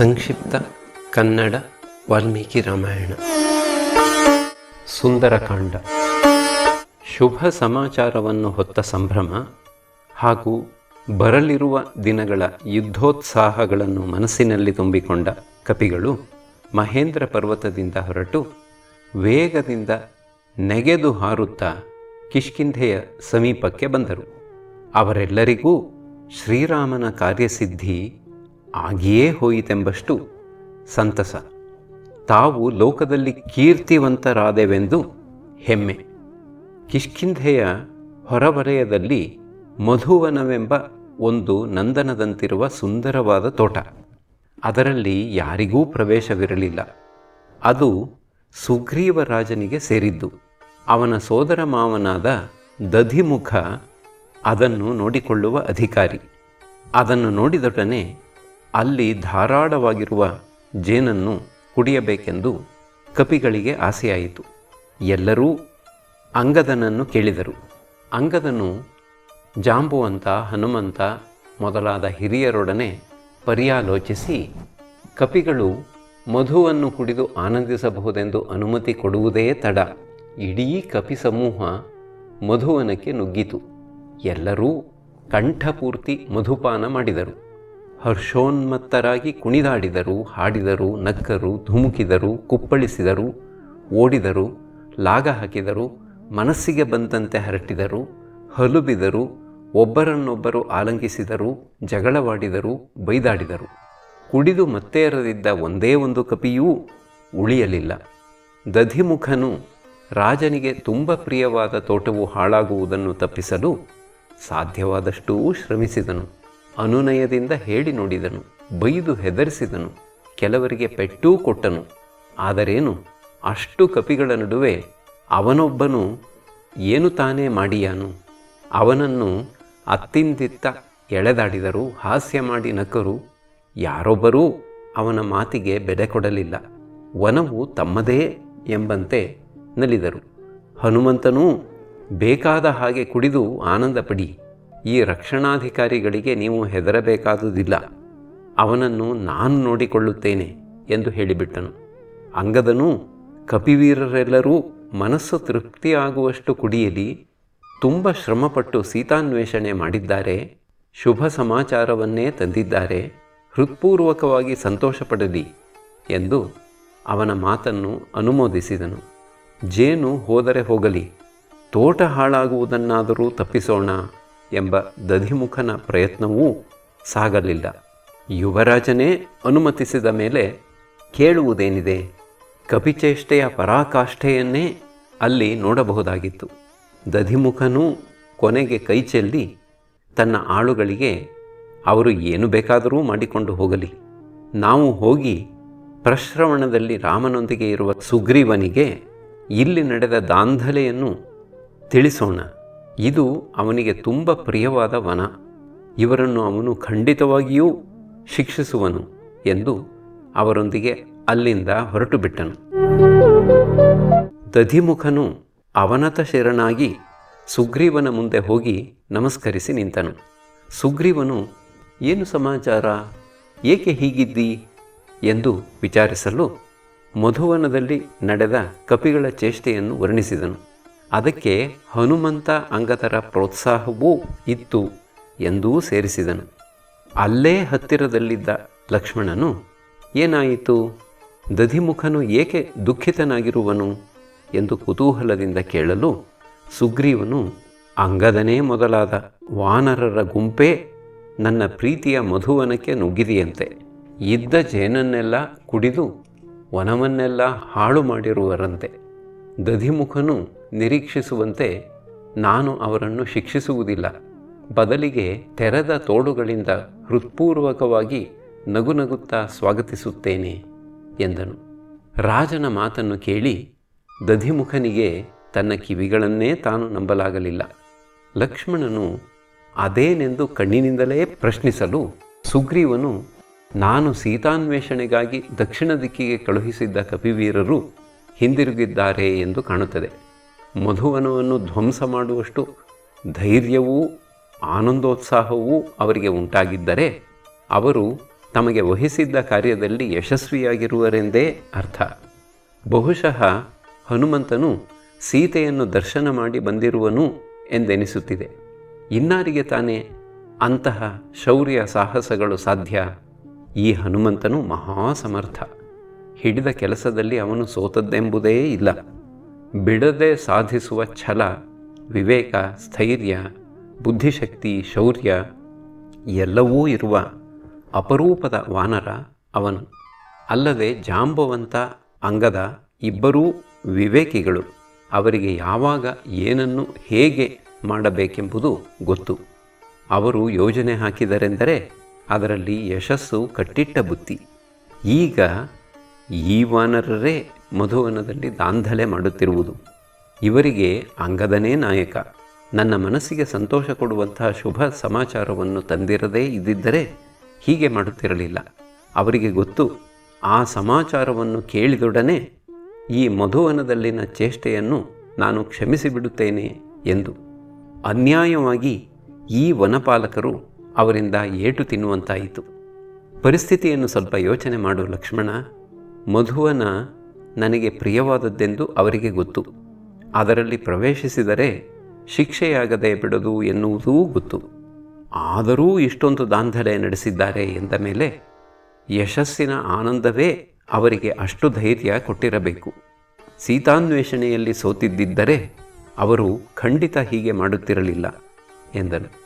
ಸಂಕ್ಷಿಪ್ತ ಕನ್ನಡ ವಾಲ್ಮೀಕಿ ರಾಮಾಯಣ. ಸುಂದರಕಾಂಡ. ಶುಭ ಸಮಾಚಾರವನ್ನು ಹೊತ್ತ ಸಂಭ್ರಮ ಹಾಗೂ ಬರಲಿರುವ ದಿನಗಳ ಯುದ್ಧೋತ್ಸಾಹಗಳನ್ನು ಮನಸ್ಸಿನಲ್ಲಿ ತುಂಬಿಕೊಂಡ ಕಪಿಗಳು ಮಹೇಂದ್ರ ಪರ್ವತದಿಂದ ಹೊರಟು ವೇಗದಿಂದ ನೆಗೆದು ಹಾರುತ್ತಾ ಕಿಷ್ಕಿಂಧೆಯ ಸಮೀಪಕ್ಕೆ ಬಂದರು. ಅವರೆಲ್ಲರಿಗೂ ಶ್ರೀರಾಮನ ಕಾರ್ಯಸಿದ್ಧಿ ಆಗಿಯೇ ಹೋಯಿತೆಂಬಷ್ಟು ಸಂತಸ. ತಾವು ಲೋಕದಲ್ಲಿ ಕೀರ್ತಿವಂತರಾದೆವೆಂದು ಹೆಮ್ಮೆ. ಕಿಷ್ಕಿಂಧೆಯ ಹೊರವಲಯದಲ್ಲಿ ಮಧುವನವೆಂಬ ಒಂದು ನಂದನದಂತಿರುವ ಸುಂದರವಾದ ತೋಟ. ಅದರಲ್ಲಿ ಯಾರಿಗೂ ಪ್ರವೇಶವಿರಲಿಲ್ಲ. ಅದು ಸುಗ್ರೀವ ರಾಜನಿಗೆ ಸೇರಿದ್ದು. ಅವನ ಸೋದರ ಮಾವನಾದ ದಧಿಮುಖ ಅದನ್ನು ನೋಡಿಕೊಳ್ಳುವ ಅಧಿಕಾರಿ. ಅದನ್ನು ನೋಡಿದೊಡನೆ ಅಲ್ಲಿ ಧಾರಾಳವಾಗಿರುವ ಜೇನನ್ನು ಕುಡಿಯಬೇಕೆಂದು ಕಪಿಗಳಿಗೆ ಆಸೆಯಾಯಿತು. ಎಲ್ಲರೂ ಅಂಗದನನ್ನು ಕೇಳಿದರು. ಅಂಗದನು ಜಾಂಬುವಂತ, ಹನುಮಂತ ಮೊದಲಾದ ಹಿರಿಯರೊಡನೆ ಪರ್ಯಾಲೋಚಿಸಿ ಕಪಿಗಳು ಮಧುವನ್ನು ಕುಡಿದು ಆನಂದಿಸಬಹುದೆಂದು ಅನುಮತಿ ಕೊಡುವುದೇ ತಡ ಇಡೀ ಕಪಿ ಸಮೂಹ ಮಧುವನಕ್ಕೆ ನುಗ್ಗಿತು. ಎಲ್ಲರೂ ಕಂಠಪೂರ್ತಿ ಮಧುಪಾನ ಮಾಡಿದರು. ಹರ್ಷೋನ್ಮತ್ತರಾಗಿ ಕುಣಿದಾಡಿದರು, ಹಾಡಿದರು, ನಕ್ಕರು, ಧುಮುಕಿದರು, ಕುಪ್ಪಳಿಸಿದರು, ಓಡಿದರು, ಲಾಗ ಹಾಕಿದರು, ಮನಸ್ಸಿಗೆ ಬಂದಂತೆ ಹರಟಿದರು, ಹಲುಬಿದರು, ಒಬ್ಬರನ್ನೊಬ್ಬರು ಆಲಂಗಿಸಿದರು, ಜಗಳವಾಡಿದರು, ಬೈದಾಡಿದರು. ಕುಡಿದು ಮತ್ತೇರದಿದ್ದ ಒಂದೇ ಒಂದು ಕಪಿಯೂ ಉಳಿಯಲಿಲ್ಲ. ದಧಿಮುಖನು ರಾಜನಿಗೆ ತುಂಬ ಪ್ರಿಯವಾದ ತೋಟವು ಹಾಳಾಗುವುದನ್ನು ತಪ್ಪಿಸಲು ಸಾಧ್ಯವಾದಷ್ಟೂ ಶ್ರಮಿಸಿದನು. ಅನುನಯದಿಂದ ಹೇಳಿ ನೋಡಿದನು, ಬೈದು ಹೆದರಿಸಿದನು, ಕೆಲವರಿಗೆ ಪೆಟ್ಟೂ ಕೊಟ್ಟನು. ಆದರೇನು, ಅಷ್ಟು ಕಪಿಗಳ ನಡುವೆ ಅವನೊಬ್ಬನು ಏನು ತಾನೇ ಮಾಡಿಯಾನು? ಅವನನ್ನು ಅತ್ತಿಂದಿತ್ತ ಎಳೆದಾಡಿದರು, ಹಾಸ್ಯ ಮಾಡಿ ನಕ್ಕರು. ಯಾರೊಬ್ಬರೂ ಅವನ ಮಾತಿಗೆ ಬೆಲೆ ಕೊಡಲಿಲ್ಲ. ವನವು ತಮ್ಮದೇ ಎಂಬಂತೆ ನಲಿದರು. ಹನುಮಂತನೂ ಬೇಕಾದ ಹಾಗೆ ಕುಡಿದು ಆನಂದ ಪಡಿ. ಈ ರಕ್ಷಣಾಧಿಕಾರಿಗಳಿಗೆ ನೀವು ಹೆದರಬೇಕಾದುದಿಲ್ಲ. ಅವನನ್ನು ನಾನು ನೋಡಿಕೊಳ್ಳುತ್ತೇನೆ ಎಂದು ಹೇಳಿಬಿಟ್ಟನು. ಅಂಗದನು ಕಪಿವೀರರೆಲ್ಲರೂ ಮನಸ್ಸು ತೃಪ್ತಿಯಾಗುವಷ್ಟು ಕುಡಿಯಲಿ, ತುಂಬ ಶ್ರಮಪಟ್ಟು ಸೀತಾನ್ವೇಷಣೆ ಮಾಡಿದ್ದಾರೆ, ಶುಭ ಸಮಾಚಾರವನ್ನೇ ತಂದಿದ್ದಾರೆ, ಹೃತ್ಪೂರ್ವಕವಾಗಿ ಸಂತೋಷಪಡಲಿ ಎಂದು ಅವನ ಮಾತನ್ನು ಅನುಮೋದಿಸಿದನು. ಜೇನು ಹೋದರೆ ಹೋಗಲಿ, ತೋಟ ಹಾಳಾಗುವುದನ್ನಾದರೂ ತಪ್ಪಿಸೋಣ ಎಂಬ ದಧಿಮುಖನ ಪ್ರಯತ್ನವೂ ಸಾಗಲಿಲ್ಲ. ಯುವರಾಜನೇ ಅನುಮತಿಸಿದ ಮೇಲೆ ಕೇಳುವುದೇನಿದೆ? ಕಪಿಚೇಷ್ಟೆಯ ಪರಾಕಾಷ್ಠೆಯನ್ನೇ ಅಲ್ಲಿ ನೋಡಬಹುದಾಗಿತ್ತು. ದಧಿಮುಖನೂ ಕೊನೆಗೆ ಕೈಚೆಲ್ಲಿ ತನ್ನ ಆಳುಗಳಿಗೆ ಅವರು ಏನು ಬೇಕಾದರೂ ಮಾಡಿಕೊಂಡು ಹೋಗಲಿ, ನಾವು ಹೋಗಿ ಪ್ರಶ್ರವಣದಲ್ಲಿ ರಾಮನೊಂದಿಗೆ ಇರುವ ಸುಗ್ರೀವನಿಗೆ ಇಲ್ಲಿ ನಡೆದ ದಾಂಧಲೆಯನ್ನು ತಿಳಿಸೋಣ. ಇದು ಅವನಿಗೆ ತುಂಬ ಪ್ರಿಯವಾದ ವನ. ಇವರನ್ನು ಅವನು ಖಂಡಿತವಾಗಿಯೂ ಶಿಕ್ಷಿಸುವನು ಎಂದು ಅವರೊಂದಿಗೆ ಅಲ್ಲಿಂದ ಹೊರಟು ಬಿಟ್ಟನು. ದಧಿಮುಖನು ಅವನತ ಶರಣಾಗಿ ಸುಗ್ರೀವನ ಮುಂದೆ ಹೋಗಿ ನಮಸ್ಕರಿಸಿ ನಿಂತನು. ಸುಗ್ರೀವನು ಏನು ಸಮಾಚಾರ, ಏಕೆ ಹೀಗಿದ್ದಿ ಎಂದು ವಿಚಾರಿಸಲು ಮಧುವನದಲ್ಲಿ ನಡೆದ ಕಪಿಗಳ ಚೇಷ್ಟೆಯನ್ನು ವರ್ಣಿಸಿದನು. ಅದಕ್ಕೆ ಹನುಮಂತ ಅಂಗದರ ಪ್ರೋತ್ಸಾಹವೂ ಇತ್ತು ಎಂದೂ ಸೇರಿಸಿದನು. ಅಲ್ಲೇ ಹತ್ತಿರದಲ್ಲಿದ್ದ ಲಕ್ಷ್ಮಣನು ಏನಾಯಿತು, ದಧಿಮುಖನು ಏಕೆ ದುಃಖಿತನಾಗಿರುವನು ಎಂದು ಕುತೂಹಲದಿಂದ ಕೇಳಲು ಸುಗ್ರೀವನು ಅಂಗದನೇ ಮೊದಲಾದ ವಾನರರ ಗುಂಪೇ ನನ್ನ ಪ್ರೀತಿಯ ಮಧುವನಕ್ಕೆ ನುಗ್ಗಿದೆಯಂತೆ. ಇದ್ದ ಜೇನನ್ನೆಲ್ಲ ಕುಡಿದು ವನವನ್ನೆಲ್ಲ ಹಾಳು ಮಾಡಿರುವರಂತೆ. ದಧಿಮುಖನು ನಿರೀಕ್ಷಿಸುವಂತೆ ನಾನು ಅವರನ್ನು ಶಿಕ್ಷಿಸುವುದಿಲ್ಲ, ಬದಲಿಗೆ ತೆರೆದ ತೋಳುಗಳಿಂದ ಹೃತ್ಪೂರ್ವಕವಾಗಿ ನಗುನಗುತ್ತಾ ಸ್ವಾಗತಿಸುತ್ತೇನೆ ಎಂದನು. ರಾಜನ ಮಾತನ್ನು ಕೇಳಿ ದಧಿಮುಖನಿಗೆ ತನ್ನ ಕಿವಿಗಳನ್ನೇ ತಾನು ನಂಬಲಾಗಲಿಲ್ಲ. ಲಕ್ಷ್ಮಣನು ಅದೇನೆಂದು ಕಣ್ಣಿನಿಂದಲೇ ಪ್ರಶ್ನಿಸಲು ಸುಗ್ರೀವನು ನಾನು ಸೀತಾನ್ವೇಷಣೆಗಾಗಿ ದಕ್ಷಿಣ ದಿಕ್ಕಿಗೆ ಕಳುಹಿಸಿದ್ದ ಕಪಿವೀರರು ಹಿಂದಿರುಗಿದ್ದಾರೆ ಎಂದು ಕಾಣುತ್ತದೆ. ಮಧುವನವನ್ನು ಧ್ವಂಸ ಮಾಡುವಷ್ಟು ಧೈರ್ಯವೂ ಆನಂದೋತ್ಸಾಹವೂ ಅವರಿಗೆ ಉಂಟಾಗಿದ್ದರೆ ಅವರು ತಮಗೆ ವಹಿಸಿದ್ದ ಕಾರ್ಯದಲ್ಲಿ ಯಶಸ್ವಿಯಾಗಿರುವರೆಂದೇ ಅರ್ಥ. ಬಹುಶಃ ಹನುಮಂತನು ಸೀತೆಯನ್ನು ದರ್ಶನ ಮಾಡಿ ಬಂದಿರುವನು ಎಂದೆನಿಸುತ್ತಿದೆ. ಇನ್ನಾರಿಗೆ ತಾನೇ ಅಂತಹ ಶೌರ್ಯ ಸಾಹಸಗಳು ಸಾಧ್ಯ? ಈ ಹನುಮಂತನು ಮಹಾಸಮರ್ಥ. ಹಿಡಿದ ಕೆಲಸದಲ್ಲಿ ಅವನು ಸೋತದ್ದೆಂಬುದೇ ಇಲ್ಲ. ಬಿಡದೆ ಸಾಧಿಸುವ ಛಲ, ವಿವೇಕ, ಸ್ಥೈರ್ಯ, ಬುದ್ಧಿಶಕ್ತಿ, ಶೌರ್ಯ ಎಲ್ಲವೂ ಇರುವ ಅಪರೂಪದ ವಾನರ ಅವನು. ಅಲ್ಲದೆ ಜಾಂಬವಂತ, ಅಂಗದ ಇಬ್ಬರೂ ವಿವೇಕಿಗಳು. ಅವರಿಗೆ ಯಾವಾಗ ಏನನ್ನು ಹೇಗೆ ಮಾಡಬೇಕೆಂಬುದು ಗೊತ್ತು. ಅವರು ಯೋಜನೆ ಹಾಕಿದರೆಂದರೆ ಅದರಲ್ಲಿ ಯಶಸ್ಸು ಕಟ್ಟಿಟ್ಟ ಬುತ್ತಿ. ಈಗ ಈ ವಾನರರೇ ಮಧುವನದಲ್ಲಿ ದಾಂಧಲೆ ಮಾಡುತ್ತಿರುವುದು. ಇವರಿಗೆ ಅಂಗದನೇ ನಾಯಕ. ನನ್ನ ಮನಸ್ಸಿಗೆ ಸಂತೋಷ ಕೊಡುವಂತಹ ಶುಭ ಸಮಾಚಾರವನ್ನು ತಂದಿರದೇ ಇದ್ದಿದ್ದರೆ ಹೀಗೆ ಮಾಡುತ್ತಿರಲಿಲ್ಲ. ಅವರಿಗೆ ಗೊತ್ತು, ಆ ಸಮಾಚಾರವನ್ನು ಕೇಳಿದೊಡನೆ ಈ ಮಧುವನದಲ್ಲಿನ ಚೇಷ್ಟೆಯನ್ನು ನಾನು ಕ್ಷಮಿಸಿಬಿಡುತ್ತೇನೆ ಎಂದು. ಅನ್ಯಾಯವಾಗಿ ಈ ವನಪಾಲಕರು ಅವರಿಂದ ಏಟು ತಿನ್ನುವಂತಾಯಿತು. ಪರಿಸ್ಥಿತಿಯನ್ನು ಸ್ವಲ್ಪ ಯೋಚನೆ ಮಾಡು ಲಕ್ಷ್ಮಣ. ಮಧುವನ ನನಗೆ ಪ್ರಿಯವಾದದ್ದೆಂದು ಅವರಿಗೆ ಗೊತ್ತು. ಅದರಲ್ಲಿ ಪ್ರವೇಶಿಸಿದರೆ ಶಿಕ್ಷೆಯಾಗದೆ ಬಿಡದು ಎನ್ನುವುದೂ ಗೊತ್ತು. ಆದರೂ ಇಷ್ಟೊಂದು ದಾಂಧಲೆ ನಡೆಸಿದ್ದಾರೆ ಎಂದ ಮೇಲೆ ಯಶಸ್ಸಿನ ಆನಂದವೇ ಅವರಿಗೆ ಅಷ್ಟು ಧೈರ್ಯ ಕೊಟ್ಟಿರಬೇಕು. ಸೀತಾನ್ವೇಷಣೆಯಲ್ಲಿ ಸೋತಿದ್ದರೆ ಅವರು ಖಂಡಿತ ಹೀಗೆ ಮಾಡುತ್ತಿರಲಿಲ್ಲ ಎಂದನು.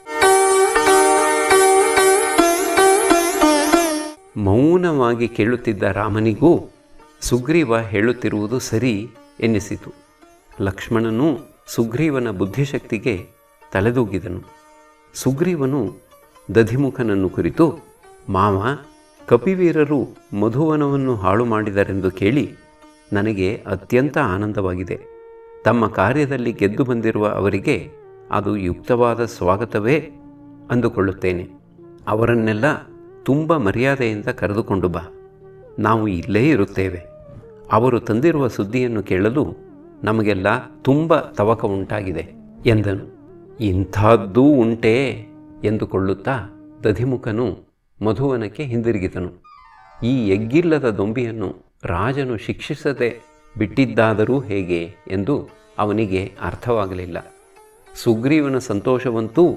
ಮೌನವಾಗಿ ಕೇಳುತ್ತಿದ್ದ ರಾಮನಿಗೂ ಸುಗ್ರೀವ ಹೇಳುತ್ತಿರುವುದು ಸರಿ ಎನ್ನಿಸಿತು. ಲಕ್ಷ್ಮಣನೂ ಸುಗ್ರೀವನ ಬುದ್ಧಿಶಕ್ತಿಗೆ ತಲೆದೂಗಿದನು. ಸುಗ್ರೀವನು ದಧಿಮುಖನನ್ನು ಕುರಿತು, ಮಾವ, ಕಪಿವೀರರು ಮಧುವನವನ್ನು ಹಾಳು ಮಾಡಿದರೆಂದು ಕೇಳಿ ನನಗೆ ಅತ್ಯಂತ ಆನಂದವಾಗಿದೆ. ತಮ್ಮ ಕಾರ್ಯದಲ್ಲಿ ಗೆದ್ದು ಬಂದಿರುವ ಅವರಿಗೆ ಅದು ಯುಕ್ತವಾದ ಸ್ವಾಗತವೇ ಅಂದುಕೊಳ್ಳುತ್ತೇನೆ. ಅವರನ್ನೆಲ್ಲ ತುಂಬ ಮರ್ಯಾದೆಯಿಂದ ಕರೆದುಕೊಂಡು ಬಾ. ನಾವು ಇಲ್ಲೇ ಇರುತ್ತೇವೆ. ಅವರು ತಂದಿರುವ ಸುದ್ದಿಯನ್ನು ಕೇಳಲು ನಮಗೆಲ್ಲ ತುಂಬ ತವಕ ಉಂಟಾಗಿದೆ ಎಂದನು. ಇಂಥದ್ದೂ ಉಂಟೇ ಎಂದುಕೊಳ್ಳುತ್ತಾ ದಧಿಮುಖನು ಮಧುವನಕ್ಕೆ ಹಿಂದಿರುಗಿದನು. ಈ ಎಗ್ಗಿಲ್ಲದ ದೊಂಬಿಯನ್ನು ರಾಜನು ಶಿಕ್ಷಿಸದೆ ಬಿಟ್ಟಿದ್ದಾದರೂ ಹೇಗೆ ಎಂದು ಅವನಿಗೆ ಅರ್ಥವಾಗಲಿಲ್ಲ. ಸುಗ್ರೀವನ ಸಂತೋಷವಂತೂ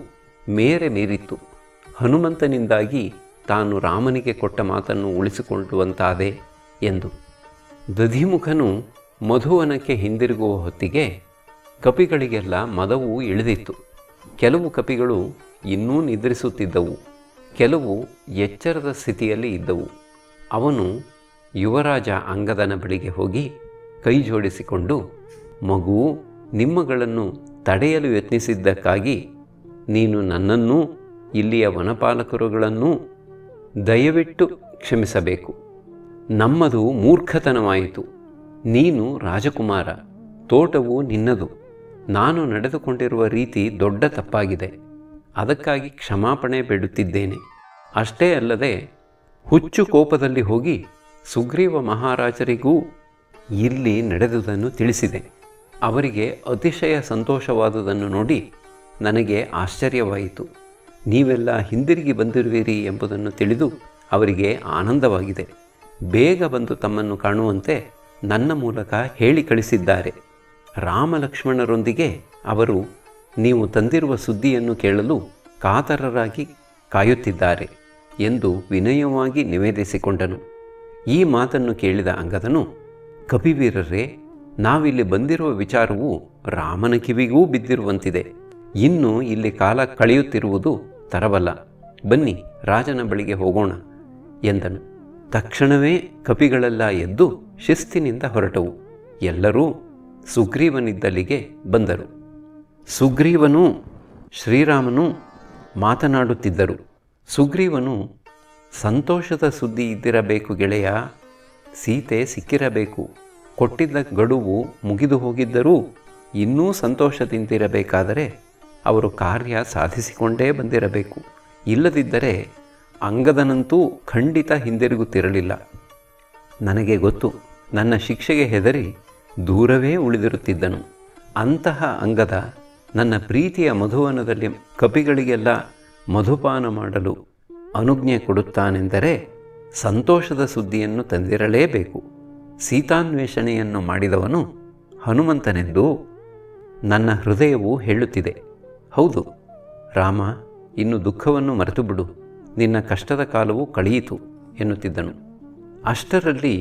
ಮೇರೆ ಮೀರಿತ್ತು. ಹನುಮಂತನಿಂದಾಗಿ ತಾನು ರಾಮನಿಗೆ ಕೊಟ್ಟ ಮಾತನ್ನು ಉಳಿಸಿಕೊಳ್ಳುವಂತಾದೆ ಎಂದು. ದಧಿಮುಖನು ಮಧುವನಕ್ಕೆ ಹಿಂದಿರುಗುವ ಹೊತ್ತಿಗೆ ಕಪಿಗಳಿಗೆಲ್ಲ ಮದವು ಇಳಿದಿತ್ತು. ಕೆಲವು ಕಪಿಗಳು ಇನ್ನೂ ನಿದ್ರಿಸುತ್ತಿದ್ದವು, ಕೆಲವು ಎಚ್ಚರದ ಸ್ಥಿತಿಯಲ್ಲಿ ಇದ್ದವು. ಅವನು ಯುವರಾಜ ಅಂಗದನ ಬಳಿಗೆ ಹೋಗಿ ಕೈ ಜೋಡಿಸಿಕೊಂಡು, ಮಗು, ನಿಮ್ಮಗಳನ್ನು ತಡೆಯಲು ಯತ್ನಿಸಿದ್ದಕ್ಕಾಗಿ ನೀನು ನನ್ನನ್ನೂ ಇಲ್ಲಿಯ ವನಪಾಲಕರುಗಳನ್ನೂ ದಯವಿಟ್ಟು ಕ್ಷಮಿಸಬೇಕು. ನಮ್ಮದು ಮೂರ್ಖತನವಾಯಿತು. ನೀನು ರಾಜಕುಮಾರ, ತೋಟವು ನಿನ್ನದು. ನಾನು ನಡೆದುಕೊಂಡಿರುವ ರೀತಿ ದೊಡ್ಡ ತಪ್ಪಾಗಿದೆ. ಅದಕ್ಕಾಗಿ ಕ್ಷಮಾಪಣೆ ಬೇಡುತ್ತಿದ್ದೇನೆ. ಅಷ್ಟೇ ಅಲ್ಲದೆ ಹುಚ್ಚು ಕೋಪದಲ್ಲಿ ಹೋಗಿ ಸುಗ್ರೀವ ಮಹಾರಾಜರಿಗೂ ಇಲ್ಲಿ ನಡೆದುದನ್ನು ತಿಳಿಸಿದೆ. ಅವರಿಗೆ ಅತಿಶಯ ಸಂತೋಷವಾದುದನ್ನು ನೋಡಿ ನನಗೆ ಆಶ್ಚರ್ಯವಾಯಿತು. ನೀವೆಲ್ಲ ಹಿಂದಿರುಗಿ ಬಂದಿರುವಿರಿ ಎಂಬುದನ್ನು ತಿಳಿದು ಅವರಿಗೆ ಆನಂದವಾಗಿದೆ. ಬೇಗ ಬಂದು ತಮ್ಮನ್ನು ಕಾಣುವಂತೆ ನನ್ನ ಮೂಲಕ ಹೇಳಿ ಕಳಿಸಿದ್ದಾರೆ. ರಾಮಲಕ್ಷ್ಮಣರೊಂದಿಗೆ ಅವರು ನೀವು ತಂದಿರುವ ಸುದ್ದಿಯನ್ನು ಕೇಳಲು ಕಾತರರಾಗಿ ಕಾಯುತ್ತಿದ್ದಾರೆ ಎಂದು ವಿನಯವಾಗಿ ನಿವೇದಿಸಿಕೊಂಡನು. ಈ ಮಾತನ್ನು ಕೇಳಿದ ಅಂಗದನು, ಕಪಿವೀರರೇ, ನಾವಿಲ್ಲಿ ಬಂದಿರುವ ವಿಚಾರವು ರಾಮನ ಕಿವಿಗೂ ಬಿದ್ದಿರುವಂತಿದೆ. ಇನ್ನು ಇಲ್ಲಿ ಕಾಲ ಕಳೆಯುತ್ತಿರುವುದು ತರವಲ್ಲ. ಬನ್ನಿ, ರಾಜನ ಬಳಿಗೆ ಹೋಗೋಣ ಎಂದನು. ತಕ್ಷಣವೇ ಕಪಿಗಳೆಲ್ಲ ಎದ್ದು ಶಿಸ್ತಿನಿಂದ ಹೊರಟವು. ಎಲ್ಲರೂ ಸುಗ್ರೀವನಿದ್ದಲ್ಲಿಗೆ ಬಂದರು. ಸುಗ್ರೀವನೂ ಶ್ರೀರಾಮನೂ ಮಾತನಾಡುತ್ತಿದ್ದರು. ಸುಗ್ರೀವನು, ಸಂತೋಷದ ಸುದ್ದಿ ಇದ್ದಿರಬೇಕು ಗೆಳೆಯ. ಸೀತೆ ಸಿಕ್ಕಿರಬೇಕು. ಕೊಟ್ಟಿದ್ದ ಗಡುವು ಮುಗಿದು ಹೋಗಿದ್ದರೂ ಇನ್ನೂ ಸಂತೋಷದಿಂದಿರಬೇಕಾದರೆ ಅವರು ಕಾರ್ಯ ಸಾಧಿಸಿಕೊಂಡೇ ಬಂದಿರಬೇಕು. ಇಲ್ಲದಿದ್ದರೆ ಅಂಗದನಂತೂ ಖಂಡಿತ ಹಿಂದಿರುಗುತ್ತಿರಲಿಲ್ಲ. ನನಗೆ ಗೊತ್ತು, ನನ್ನ ಶಿಕ್ಷೆಗೆ ಹೆದರಿ ದೂರವೇ ಉಳಿದಿರುತ್ತಿದ್ದನು. ಅಂತಹ ಅಂಗದ ನನ್ನ ಪ್ರೀತಿಯ ಮಧುವನದಲ್ಲಿ ಕಪಿಗಳಿಗೆಲ್ಲ ಮಧುಪಾನ ಮಾಡಲು ಅನುಜ್ಞೆ ಕೊಡುತ್ತಾನೆಂದರೆ ಸಂತೋಷದ ಸುದ್ದಿಯನ್ನು ತಂದಿರಲೇಬೇಕು. ಸೀತಾನ್ವೇಷಣೆಯನ್ನು ಮಾಡಿದವನು ಹನುಮಂತನೆಂದು ನನ್ನ ಹೃದಯವು ಹೇಳುತ್ತಿದೆ. ಹೌದು ರಾಮ, ಇನ್ನು ದುಃಖವನ್ನು ಮರೆತು ಬಿಡು, ನಿನ್ನ ಕಷ್ಟದ ಕಾಲವು ಕಳೆಯಿತು ಎನ್ನುತ್ತಿದ್ದನು. ಅಷ್ಟರಲ್ಲಿ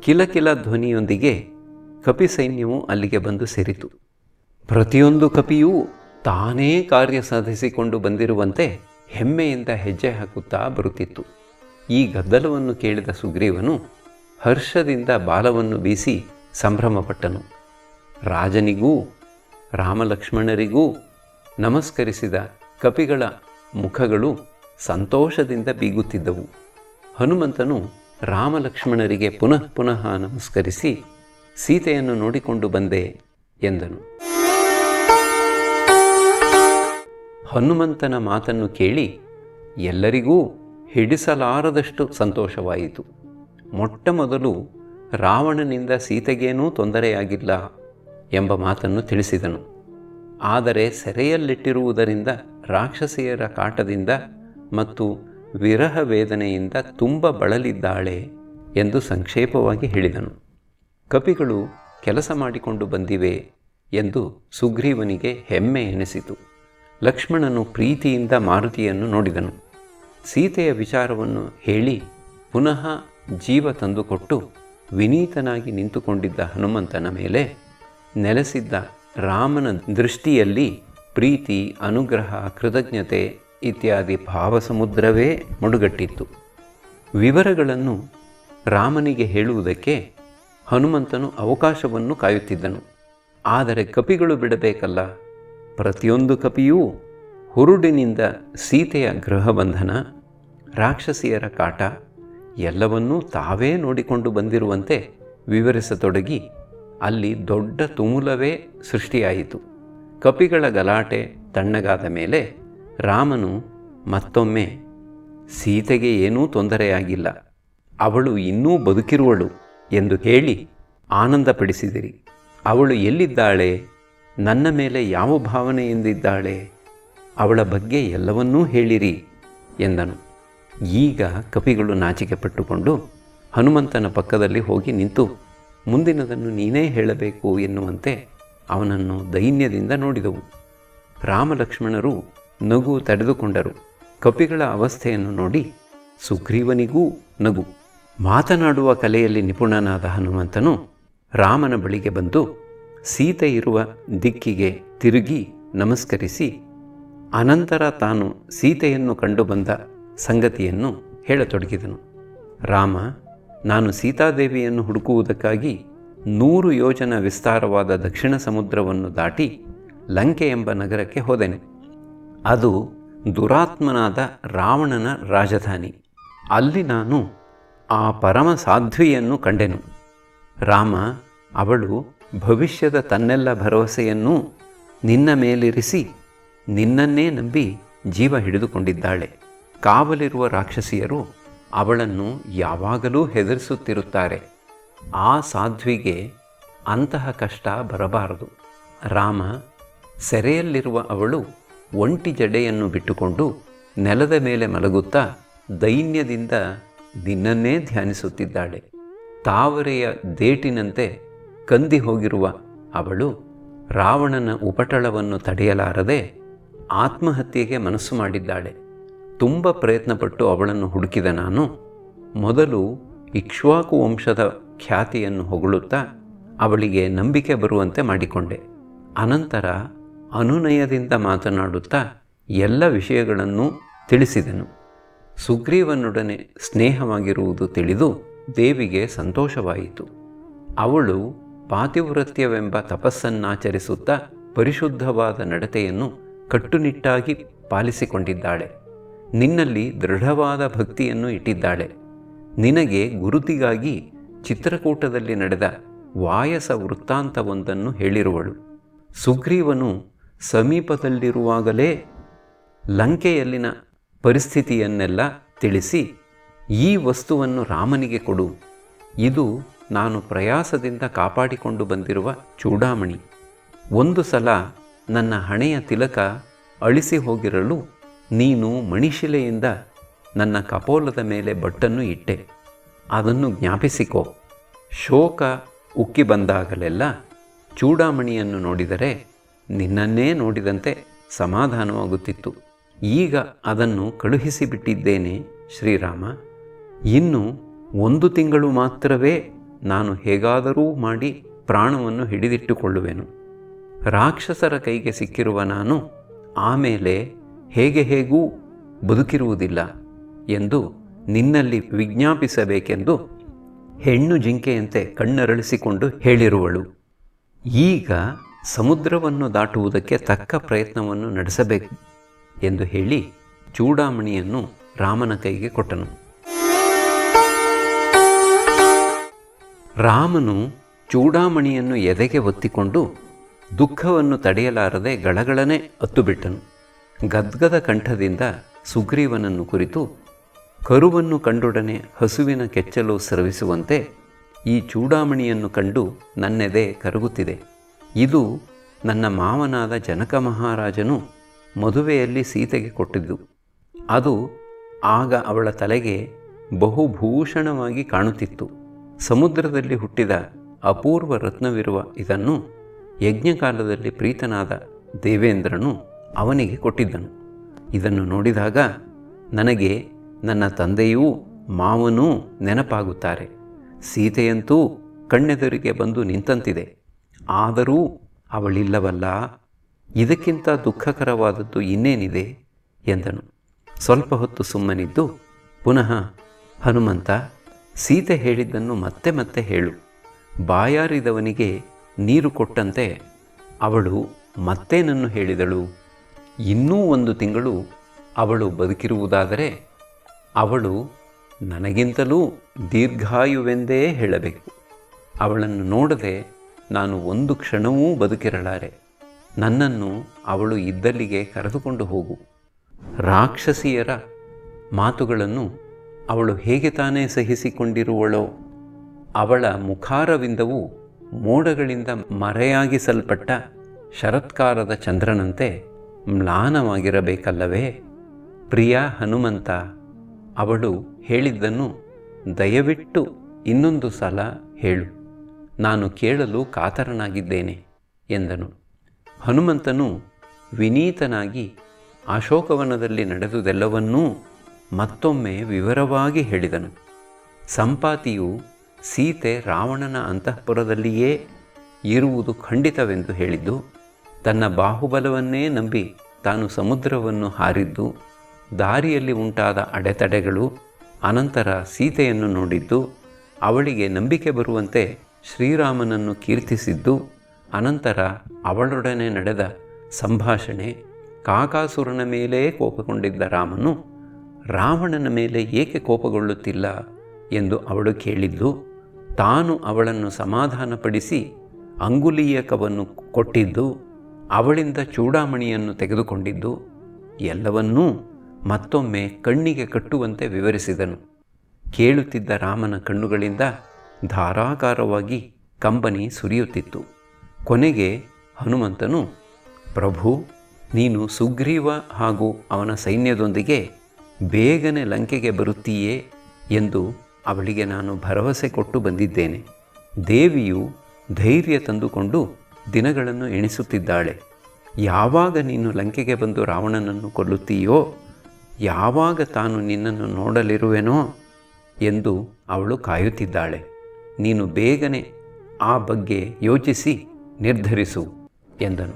ಕಿಲಕಿಲ ಧ್ವನಿಯೊಂದಿಗೆ ಕಪಿ ಸೈನ್ಯವು ಅಲ್ಲಿಗೆ ಬಂದು ಸೇರಿತು. ಪ್ರತಿಯೊಂದು ಕಪಿಯೂ ತಾನೇ ಕಾರ್ಯ ಸಾಧಿಸಿಕೊಂಡು ಬಂದಿರುವಂತೆ ಹೆಮ್ಮೆಯಿಂದ ಹೆಜ್ಜೆ ಹಾಕುತ್ತಾ ಬರುತ್ತಿತ್ತು. ಈ ಗದ್ದಲವನ್ನು ಕೇಳಿದ ಸುಗ್ರೀವನು ಹರ್ಷದಿಂದ ಬಾಲವನ್ನು ಬೀಸಿ ಸಂಭ್ರಮಪಟ್ಟನು. ರಾಜನಿಗೂ ರಾಮಲಕ್ಷ್ಮಣರಿಗೂ ನಮಸ್ಕರಿಸಿದ ಕಪಿಗಳ ಮುಖಗಳು ಸಂತೋಷದಿಂದ ಬೀಗುತ್ತಿದ್ದವು. ಹನುಮಂತನು ರಾಮಲಕ್ಷ್ಮಣರಿಗೆ ಪುನಃ ಪುನಃ ನಮಸ್ಕರಿಸಿ ಸೀತೆಯನ್ನು ನೋಡಿಕೊಂಡು ಬಂದೆ ಎಂದನು. ಹನುಮಂತನ ಮಾತನ್ನು ಕೇಳಿ ಎಲ್ಲರಿಗೂ ಹಿಡಿಸಲಾರದಷ್ಟು ಸಂತೋಷವಾಯಿತು. ಮೊಟ್ಟ ಮೊದಲು ರಾವಣನಿಂದ ಸೀತೆಗೇನೂ ತೊಂದರೆಯಾಗಿಲ್ಲ ಎಂಬ ಮಾತನ್ನು ತಿಳಿಸಿದನು. ಆದರೆ ಸೆರೆಯಲ್ಲಿಟ್ಟಿರುವುದರಿಂದ ರಾಕ್ಷಸಿಯರ ಕಾಟದಿಂದ ಮತ್ತು ವಿರಹ ವೇದನೆಯಿಂದ ತುಂಬ ಬಳಲಿದ್ದಾಳೆ ಎಂದು ಸಂಕ್ಷೇಪವಾಗಿ ಹೇಳಿದನು. ಕಪಿಗಳು ಕೆಲಸ ಮಾಡಿಕೊಂಡು ಬಂದಿವೆ ಎಂದು ಸುಗ್ರೀವನಿಗೆ ಹೆಮ್ಮೆ ಎನಿಸಿತು. ಲಕ್ಷ್ಮಣನು ಪ್ರೀತಿಯಿಂದ ಮಾರುತಿಯನ್ನು ನೋಡಿದನು. ಸೀತೆಯ ವಿಚಾರವನ್ನು ಹೇಳಿ ಪುನಃ ಜೀವ ತಂದುಕೊಟ್ಟು ವಿನೀತನಾಗಿ ನಿಂತುಕೊಂಡಿದ್ದ ಹನುಮಂತನ ಮೇಲೆ ನೆಲೆಸಿದ್ದ ರಾಮನ ದೃಷ್ಟಿಯಲ್ಲಿ ಪ್ರೀತಿ, ಅನುಗ್ರಹ, ಕೃತಜ್ಞತೆ ಇತ್ಯಾದಿ ಭಾವಸಮುದ್ರವೇ ಮುಡುಗಟ್ಟಿತ್ತು. ವಿವರಗಳನ್ನು ರಾಮನಿಗೆ ಹೇಳುವುದಕ್ಕೆ ಹನುಮಂತನು ಅವಕಾಶವನ್ನು ಕಾಯುತ್ತಿದ್ದನು. ಆದರೆ ಕಪಿಗಳು ಬಿಡಬೇಕಲ್ಲ. ಪ್ರತಿಯೊಂದು ಕಪಿಯೂ ಹುರುಡಿನಿಂದ ಸೀತೆಯ ಗೃಹಬಂಧನ, ರಾಕ್ಷಸಿಯರ ಕಾಟ ಎಲ್ಲವನ್ನೂ ತಾವೇ ನೋಡಿಕೊಂಡು ಬಂದಿರುವಂತೆ ವಿವರಿಸತೊಡಗಿ ಅಲ್ಲಿ ದೊಡ್ಡ ತುಮುಲವೇ ಸೃಷ್ಟಿಯಾಯಿತು. ಕಪಿಗಳ ಗಲಾಟೆ ತಣ್ಣಗಾದ ಮೇಲೆ ರಾಮನು ಮತ್ತೊಮ್ಮೆ ಸೀತೆಗೆ ಏನೂ ತೊಂದರೆಯಾಗಿಲ್ಲ, ಅವಳು ಇನ್ನೂ ಬದುಕಿರುವಳು ಎಂದು ಹೇಳಿ ಆನಂದಪಡಿಸಿದಿರಿ. ಅವಳು ಎಲ್ಲಿದ್ದಾಳೆ, ನನ್ನ ಮೇಲೆ ಯಾವ ಭಾವನೆಯಿಂದಿದ್ದಾಳೆ, ಅವಳ ಬಗ್ಗೆ ಎಲ್ಲವನ್ನೂ ಹೇಳಿರಿ ಎಂದನು. ಈಗ ಕಪಿಗಳು ನಾಚಿಕೆ ಪಟ್ಟುಕೊಂಡು ಹನುಮಂತನ ಪಕ್ಕದಲ್ಲಿ ಹೋಗಿ ನಿಂತು ಮುಂದಿನದನ್ನು ನೀನೇ ಹೇಳಬೇಕು ಎನ್ನುವಂತೆ ಅವನನ್ನು ದೈನ್ಯದಿಂದ ನೋಡಿದವು. ರಾಮಲಕ್ಷ್ಮಣರು ನಗು ತಡೆದುಕೊಂಡರು. ಕಪಿಗಳ ಅವಸ್ಥೆಯನ್ನು ನೋಡಿ ಸುಗ್ರೀವನಿಗೂ ನಗು. ಮಾತನಾಡುವ ಕಲೆಯಲ್ಲಿ ನಿಪುಣನಾದ ಹನುಮಂತನು ರಾಮನ ಬಳಿಗೆ ಬಂದು ಸೀತೆ ಇರುವ ದಿಕ್ಕಿಗೆ ತಿರುಗಿ ನಮಸ್ಕರಿಸಿ ಅನಂತರ ತಾನು ಸೀತೆಯನ್ನು ಕಂಡು ಬಂದ ಸಂಗತಿಯನ್ನು ಹೇಳತೊಡಗಿದನು. ರಾಮ, ನಾನು ಸೀತಾದೇವಿಯನ್ನು ಹುಡುಕುವುದಕ್ಕಾಗಿ 100 ಯೋಜನ ವಿಸ್ತಾರವಾದ ದಕ್ಷಿಣ ಸಮುದ್ರವನ್ನು ದಾಟಿ ಲಂಕೆ ಎಂಬ ನಗರಕ್ಕೆ ಹೋದೆನು. ಅದು ದುರಾತ್ಮನಾದ ರಾವಣನ ರಾಜಧಾನಿ. ಅಲ್ಲಿ ನಾನು ಆ ಪರಮ ಸಾಧ್ವಿಯನ್ನು ಕಂಡೆನು. ರಾಮ, ಅವಳು ಭವಿಷ್ಯದ ತನ್ನೆಲ್ಲ ಭರವಸೆಯನ್ನೂ ನಿನ್ನ ಮೇಲಿರಿಸಿ ನಿನ್ನನ್ನೇ ನಂಬಿ ಜೀವ ಹಿಡಿದುಕೊಂಡಿದ್ದಾಳೆ. ಕಾವಲಿರುವ ರಾಕ್ಷಸಿಯರು ಅವಳನ್ನು ಯಾವಾಗಲೂ ಹೆದರಿಸುತ್ತಿರುತ್ತಾರೆ. ಆ ಸಾಧ್ವಿಗೆ ಅಂತಹ ಕಷ್ಟ ಬರಬಾರದು. ರಾಮ, ಸೆರೆಯಲ್ಲಿರುವ ಅವಳು ಒಂಟಿ ಜಡೆಯನ್ನು ಬಿಟ್ಟುಕೊಂಡು ನೆಲದ ಮೇಲೆ ಮಲಗುತ್ತಾ ದೈನ್ಯದಿಂದ ನಿನ್ನನ್ನೇ ಧ್ಯಾನಿಸುತ್ತಿದ್ದಾಳೆ. ತಾವರೆಯ ದೇಟಿನಂತೆ ಕಂದಿ ಹೋಗಿರುವ ಅವಳು ರಾವಣನ ಉಪಟಳವನ್ನು ತಡೆಯಲಾರದೆ ಆತ್ಮಹತ್ಯೆಗೆ ಮನಸ್ಸು ಮಾಡಿದ್ದಾಳೆ. ತುಂಬ ಪ್ರಯತ್ನಪಟ್ಟು ಅವಳನ್ನು ಹುಡುಕಿದ ನಾನು ಮೊದಲು ಇಕ್ಷ್ವಾಕು ವಂಶದ ಖ್ಯಾತಿಯನ್ನು ಹೊಗಳುತ್ತಾ ಅವಳಿಗೆ ನಂಬಿಕೆ ಬರುವಂತೆ ಮಾಡಿಕೊಂಡೆ. ಅನಂತರ ಅನುನಯದಿಂದ ಮಾತನಾಡುತ್ತಾ ಎಲ್ಲ ವಿಷಯಗಳನ್ನು ತಿಳಿಸಿದೆನು. ಸುಗ್ರೀವನೊಡನೆ ಸ್ನೇಹವಾಗಿರುವುದು ತಿಳಿದು ದೇವಿಗೆ ಸಂತೋಷವಾಯಿತು. ಅವಳು ಪಾತಿವ್ರತ್ಯವೆಂಬ ತಪಸ್ಸನ್ನಾಚರಿಸುತ್ತಾ ಪರಿಶುದ್ಧವಾದ ನಡತೆಯನ್ನು ಕಟ್ಟುನಿಟ್ಟಾಗಿ ಪಾಲಿಸಿಕೊಂಡಿದ್ದಾಳೆ. ನಿನ್ನಲ್ಲಿ ದೃಢವಾದ ಭಕ್ತಿಯನ್ನು ಇಟ್ಟಿದ್ದಾಳೆ. ನಿನಗೆ ಗುರುತಿಗಾಗಿ ಚಿತ್ರಕೂಟದಲ್ಲಿ ನಡೆದ ವಾಯಸ ವೃತ್ತಾಂತವೊಂದನ್ನು ಹೇಳಿರುವಳು. ಸುಗ್ರೀವನು ಸಮೀಪದಲ್ಲಿರುವಾಗಲೇ ಲಂಕೆಯಲ್ಲಿನ ಪರಿಸ್ಥಿತಿಯನ್ನೆಲ್ಲ ತಿಳಿಸಿ, ಈ ವಸ್ತುವನ್ನು ರಾಮನಿಗೆ ಕೊಡು, ಇದು ನಾನು ಪ್ರಯಾಸದಿಂದ ಕಾಪಾಡಿಕೊಂಡು ಬಂದಿರುವ ಚೂಡಾಮಣಿ. ಒಂದು ಸಲ ನನ್ನ ಹಣೆಯ ತಿಲಕ ಅಳಿಸಿ ಹೋಗಿರಲು ನೀನು ಮಣಿಶಿಲೆಯಿಂದ ನನ್ನ ಕಪೋಲದ ಮೇಲೆ ಬಟ್ಟನ್ನು ಇಟ್ಟೆ. ಅದನ್ನು ಜ್ಞಾಪಿಸಿಕೋ. ಶೋಕ ಉಕ್ಕಿ ಬಂದಾಗಲೆಲ್ಲ ಚೂಡಾಮಣಿಯನ್ನು ನೋಡಿದರೆ ನಿನ್ನನ್ನೇ ನೋಡಿದಂತೆ ಸಮಾಧಾನವಾಗುತ್ತಿತ್ತು. ಈಗ ಅದನ್ನು ಕಳುಹಿಸಿಬಿಟ್ಟಿದ್ದೇನೆ ಶ್ರೀರಾಮ. ಇನ್ನು 1 ತಿಂಗಳು ಮಾತ್ರವೇ ನಾನು ಹೇಗಾದರೂ ಮಾಡಿ ಪ್ರಾಣವನ್ನು ಹಿಡಿದಿಟ್ಟುಕೊಳ್ಳುವೆನು. ರಾಕ್ಷಸರ ಕೈಗೆ ಸಿಕ್ಕಿರುವ ನಾನು ಆಮೇಲೆ ಹೇಗೂ ಬದುಕಿರುವುದಿಲ್ಲ ಎಂದು ನಿನ್ನಲ್ಲಿ ವಿಜ್ಞಾಪಿಸಬೇಕೆಂದು ಹೆಣ್ಣು ಜಿಂಕೆಯಂತೆ ಕಣ್ಣರಳಿಸಿಕೊಂಡು ಹೇಳಿರುವಳು. ಈಗ ಸಮುದ್ರವನ್ನು ದಾಟುವುದಕ್ಕೆ ತಕ್ಕ ಪ್ರಯತ್ನವನ್ನು ನಡೆಸಬೇಕು ಎಂದು ಹೇಳಿ ಚೂಡಾಮಣಿಯನ್ನು ರಾಮನ ಕೈಗೆ ಕೊಟ್ಟನು. ರಾಮನು ಚೂಡಾಮಣಿಯನ್ನು ಎದೆಗೆ ಒತ್ತಿಕೊಂಡು ದುಃಖವನ್ನು ತಡೆಯಲಾರದೆ ಗಳಗಳನೆ ಅತ್ತುಬಿಟ್ಟನು. ಗದ್ಗದ ಕಂಠದಿಂದ ಸುಗ್ರೀವನನ್ನು ಕುರಿತು, ಕರುವನ್ನು ಕಂಡೊಡನೆ ಹಸುವಿನ ಕೆಚ್ಚಲು ಸ್ರವಿಸುವಂತೆ ಈ ಚೂಡಾಮಣಿಯನ್ನು ಕಂಡು ನನ್ನೆದೆ ಕರಗುತ್ತಿದೆ. ಇದು ನನ್ನ ಮಾವನಾದ ಜನಕ ಮಹಾರಾಜನು ಮದುವೆಯಲ್ಲಿ ಸೀತೆಗೆ ಕೊಟ್ಟಿದ್ದು. ಅದು ಆಗ ಅವಳ ತಲೆಗೆ ಬಹುಭೂಷಣವಾಗಿ ಕಾಣುತ್ತಿತ್ತು. ಸಮುದ್ರದಲ್ಲಿ ಹುಟ್ಟಿದ ಅಪೂರ್ವ ರತ್ನವಿರುವ ಇದನ್ನು ಯಜ್ಞಕಾಲದಲ್ಲಿ ಪ್ರೀತನಾದ ದೇವೇಂದ್ರನು ಅವನಿಗೆ ಕೊಟ್ಟಿದ್ದನು. ಇದನ್ನು ನೋಡಿದಾಗ ನನಗೆ ನನ್ನ ತಂದೆಯೂ ಮಾವನೂ ನೆನಪಾಗುತ್ತಾರೆ. ಸೀತೆಯಂತೂ ಕಣ್ಣೆದುರಿಗೆ ಬಂದು ನಿಂತಂತಿದೆ. ಆದರೂ ಅವಳಿಲ್ಲವಲ್ಲ. ಇದಕ್ಕಿಂತ ದುಃಖಕರವಾದದ್ದು ಇನ್ನೇನಿದೆ ಎಂದನು. ಸ್ವಲ್ಪ ಹೊತ್ತು ಸುಮ್ಮನಿದ್ದು ಪುನಃ, ಹನುಮಂತ, ಸೀತೆ ಹೇಳಿದ್ದನ್ನು ಮತ್ತೆ ಮತ್ತೆ ಹೇಳು. ಬಾಯಾರಿದವನಿಗೆ ನೀರು ಕೊಟ್ಟಂತೆ ಅವಳು ಮತ್ತೇನನ್ನು ಹೇಳಿದಳು? ಇನ್ನೂ 1 ತಿಂಗಳು ಅವಳು ಬದುಕಿರುವುದಾದರೆ ಅವಳು ನನಗಿಂತಲೂ ದೀರ್ಘಾಯುವೆಂದೇ ಹೇಳಬೇಕು. ಅವಳನ್ನು ನೋಡದೆ ನಾನು 1 ಕ್ಷಣವೂ ಬದುಕಿರಲಾರೆ. ನನ್ನನ್ನು ಅವಳು ಇದ್ದಲ್ಲಿಗೆ ಕರೆದುಕೊಂಡು ಹೋಗು. ರಾಕ್ಷಸಿಯರ ಮಾತುಗಳನ್ನು ಅವಳು ಹೇಗೆ ತಾನೇ ಸಹಿಸಿಕೊಂಡಿರುವಳೋ? ಅವಳ ಮುಖಾರವಿಂದವು ಮೋಡಗಳಿಂದ ಮರೆಯಾಗಿಸಲ್ಪಟ್ಟ ಶರತ್ಕಾರದ ಚಂದ್ರನಂತೆ ಮ್ಲಾನವಾಗಿರಬೇಕಲ್ಲವೇ? ಪ್ರಿಯ ಹನುಮಂತ, ಅವಳು ಹೇಳಿದ್ದನ್ನು ದಯವಿಟ್ಟು ಇನ್ನೊಂದು ಸಲ ಹೇಳು. ನಾನು ಕೇಳಲು ಕಾತರನಾಗಿದ್ದೇನೆ ಎಂದನು. ಹನುಮಂತನು ವಿನೀತನಾಗಿ ಅಶೋಕವನದಲ್ಲಿ ನಡೆದುದೆಲ್ಲವನ್ನೂ ಮತ್ತೊಮ್ಮೆ ವಿವರವಾಗಿ ಹೇಳಿದನು. ಸಂಪಾತಿಯು ಸೀತೆ ರಾವಣನ ಅಂತಃಪುರದಲ್ಲಿಯೇ ಇರುವುದು ಖಂಡಿತವೆಂದು ಹೇಳಿದ್ದು, ತನ್ನ ಬಾಹುಬಲವನ್ನೇ ನಂಬಿ ತಾನು ಸಮುದ್ರವನ್ನು ಹಾರಿದ್ದು, ದಾರಿಯಲ್ಲಿ ಉಂಟಾದ ಅಡೆತಡೆಗಳು, ಅನಂತರ ಸೀತೆಯನ್ನು ನೋಡಿದ್ದು, ಅವಳಿಗೆ ನಂಬಿಕೆ ಬರುವಂತೆ ಶ್ರೀರಾಮನನ್ನು ಕೀರ್ತಿಸಿದ್ದು, ಅನಂತರ ಅವಳೊಡನೆ ನಡೆದ ಸಂಭಾಷಣೆ, ಕಾಕಾಸುರನ ಮೇಲೇ ಕೋಪಗೊಂಡಿದ್ದ ರಾಮನು ರಾವಣನ ಮೇಲೆ ಏಕೆ ಕೋಪಗೊಳ್ಳುತ್ತಿಲ್ಲ ಎಂದು ಅವಳು ಕೇಳಿದ್ದು, ತಾನು ಅವಳನ್ನು ಸಮಾಧಾನಪಡಿಸಿ ಅಂಗುಲೀಯಕವನ್ನು ಕೊಟ್ಟಿದ್ದು, ಅವಳಿಂದ ಚೂಡಾಮಣಿಯನ್ನು ತೆಗೆದುಕೊಂಡಿದ್ದು, ಎಲ್ಲವನ್ನೂ ಮತ್ತೊಮ್ಮೆ ಕಣ್ಣಿಗೆ ಕಟ್ಟುವಂತೆ ವಿವರಿಸಿದನು. ಕೇಳುತ್ತಿದ್ದ ರಾಮನ ಕಣ್ಣುಗಳಿಂದ ಧಾರಾಕಾರವಾಗಿ ಕಂಬನಿ ಸುರಿಯುತ್ತಿತ್ತು. ಕೊನೆಗೆ ಹನುಮಂತನು, ಪ್ರಭು, ನೀನು ಸುಗ್ರೀವ ಹಾಗೂ ಅವನ ಸೈನ್ಯದೊಂದಿಗೆ ಬೇಗನೆ ಲಂಕೆಗೆ ಬರುತ್ತೀಯೇ ಎಂದು ಅವಳಿಗೆ ನಾನು ಭರವಸೆ ಕೊಟ್ಟು ಬಂದಿದ್ದೇನೆ. ದೇವಿಯು ಧೈರ್ಯ ತಂದುಕೊಂಡು ದಿನಗಳನ್ನು ಎಣಿಸುತ್ತಿದ್ದಾಳೆ. ಯಾವಾಗ ನೀನು ಲಂಕೆಗೆ ಬಂದು ರಾವಣನನ್ನು ಕೊಲ್ಲುತ್ತೀಯೋ, ಯಾವಾಗ ತಾನು ನಿನ್ನನ್ನು ನೋಡಲಿರುವೆನೋ ಎಂದು ಅವಳು ಕಾಯುತ್ತಿದ್ದಾಳೆ. ನೀನು ಬೇಗನೆ ಆ ಬಗ್ಗೆ ಯೋಚಿಸಿ ನಿರ್ಧರಿಸು ಎಂದನು.